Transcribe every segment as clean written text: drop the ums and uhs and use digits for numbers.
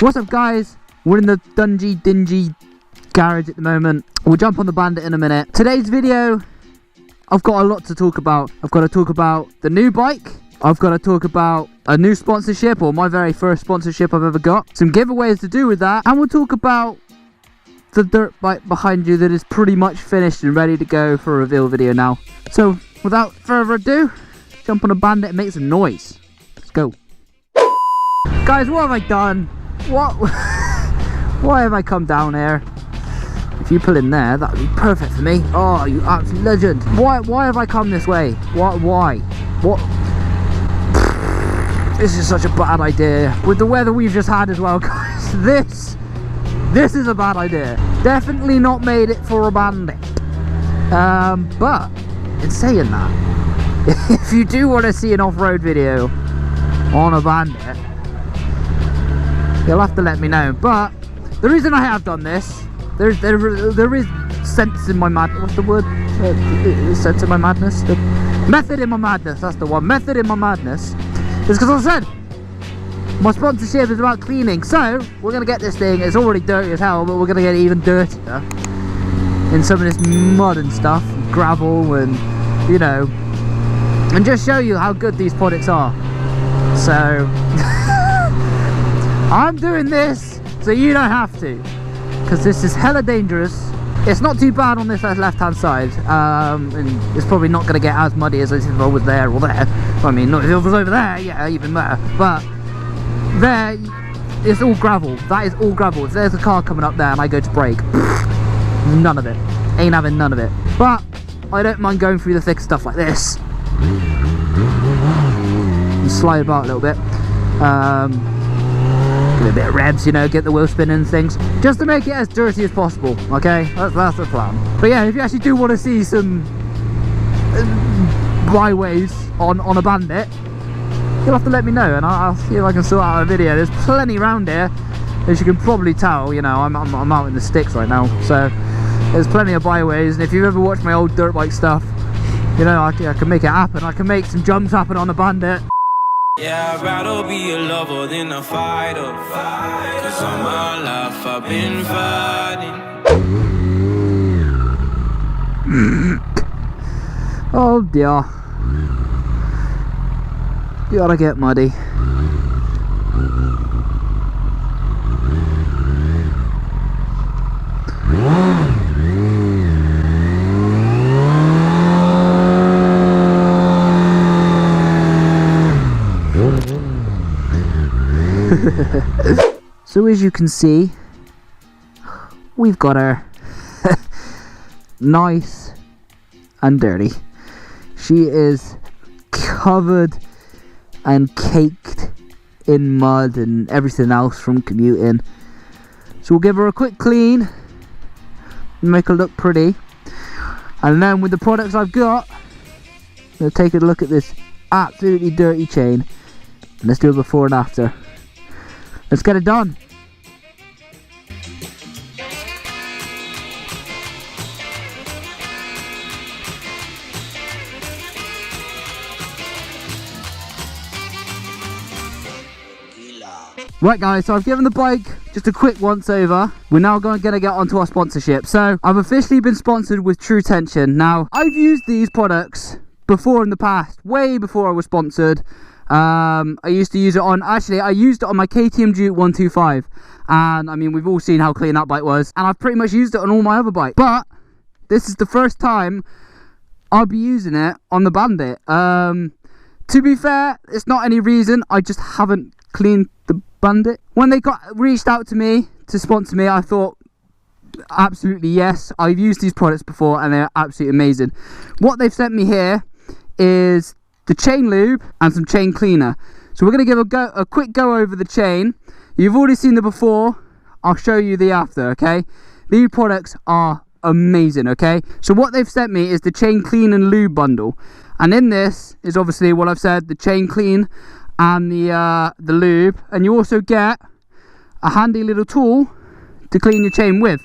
What's up, guys? We're in the dingy garage at the moment. We'll jump on the Bandit in a minute. Today's video, I've got a lot to talk about. I've got to talk about the new bike. I've got to talk about a new sponsorship, or my very first sponsorship I've ever got. Some giveaways to do with that. And we'll talk about the dirt bike behind you that is pretty much finished and ready to go for a reveal video now. So, without further ado, jump on a Bandit and make some noise. Let's go. Guys, what have I done? Why have I come down here? If you pull in there, that would be perfect for me. Oh, you absolute legend. Why have I come this way? Why? What? This is such a bad idea. With the weather we've just had as well, guys. This is a bad idea. Definitely not made it for a Bandit. But in saying that, if you do want to see an off-road video on a Bandit, you'll have to let me know. But the reason I have done this, there is sense in my madness. What's the word? Sense in my madness. The method in my madness. That's the one. Method in my madness. It's because I said my sponsorship is about cleaning. So we're gonna get this thing. It's already dirty as hell, but we're gonna get it even dirtier in some of this mud and stuff, gravel, and you know, and just show you how good these products are. So I'm doing this so you don't have to, because this is hella dangerous. It's not too bad on this left hand side, and it's probably not going to get as muddy as if I was there or there. I mean, not if it was over there, yeah, even better. But there, it's all gravel. That is all gravel. If there's a car coming up there and I go to brake, none of it. Ain't having none of it. But I don't mind going through the thick stuff like this and slide about a little bit. Give it a bit of revs, you know, get the wheel spinning and things, just to make it as dirty as possible. Okay, that's the plan. But yeah, if you actually do want to see some byways on a Bandit, you'll have to let me know, and I'll see if I can sort out a video. There's plenty around here, as you can probably tell. You know, I'm out in the sticks right now, so there's plenty of byways. And if you've ever watched my old dirt bike stuff, you know, I can make it happen. I can make some jumps happen on a Bandit. Yeah, I'd rather be a lover than a fighter. Cause all my life I've been fighting. Oh dear. You gotta get muddy. So as you can see, we've got her nice and dirty. She is covered and caked in mud and everything else from commuting. So we'll give her a quick clean and make her look pretty. And then with the products I've got, we'll take a look at this absolutely dirty chain. Let's do a before and after. Let's get it done. Right guys, so I've given the bike just a quick once over. We're now going to get onto our sponsorship. So I've officially been sponsored with True Tension. Now, I've used these products before in the past, way before I was sponsored. I used to use it on, actually I used it on my KTM Duke 125, and I mean, we've all seen how clean that bike was, and I've pretty much used it on all my other bikes, but this is the first time I'll be using it on the Bandit. To be fair, it's not any reason, I just haven't cleaned the Bandit. When they reached out to me to sponsor me, I thought, absolutely yes, I've used these products before and they're absolutely amazing. What they've sent me here is the chain lube and some chain cleaner. So we're going to give a quick go over the chain. You've already seen the before, I'll show you the after, okay? These products are amazing, okay? So what they've sent me is the chain clean and lube bundle, and in this is obviously what I've said, the chain clean and the lube, and you also get a handy little tool to clean your chain with.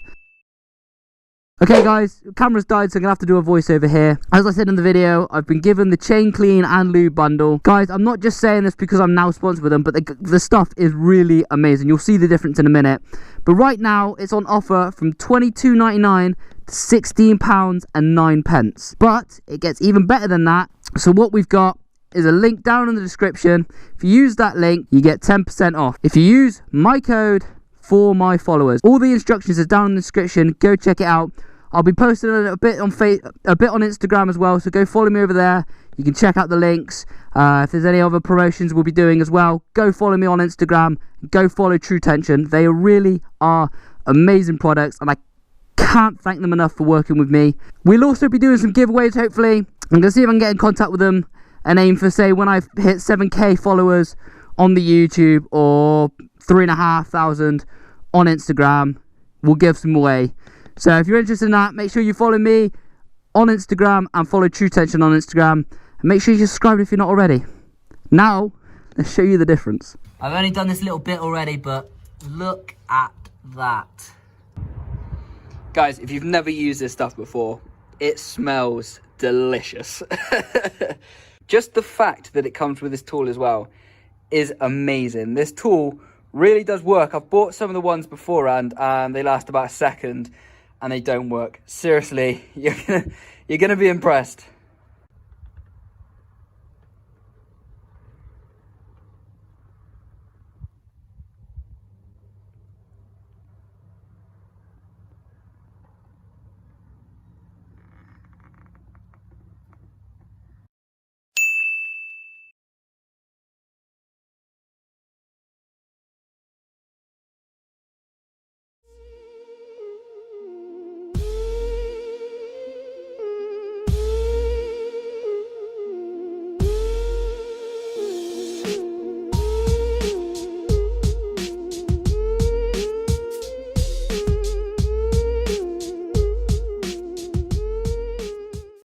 Okay guys, camera's died, so I'm gonna have to do a voiceover here. As I said in the video, I've been given the chain clean and lube bundle. Guys, I'm not just saying this because I'm now sponsored with them, but the stuff is really amazing. You'll see the difference in a minute. But right now, it's on offer from £22.99 to £16.09. But it gets even better than that. So what we've got is a link down in the description. If you use that link, you get 10% off. If you use my code for my followers, all the instructions are down in the description. Go check it out. I'll be posting a bit on Instagram as well, so go follow me over there. You can check out the links. If there's any other promotions we'll be doing as well, go follow me on Instagram. Go follow True Tension. They really are amazing products, and I can't thank them enough for working with me. We'll also be doing some giveaways, hopefully. I'm going to see if I can get in contact with them and aim for, say, when I've hit 7k followers on the YouTube or 3,500 on Instagram, we'll give some away. So if you're interested in that, make sure you follow me on Instagram and follow True Tension on Instagram. And make sure you subscribe if you're not already. Now, let's show you the difference. I've only done this little bit already, but look at that. Guys, if you've never used this stuff before, it smells delicious. Just the fact that it comes with this tool as well is amazing. This tool really does work. I've bought some of the ones beforehand and they last about a second and they don't work. Seriously, you're gonna be impressed.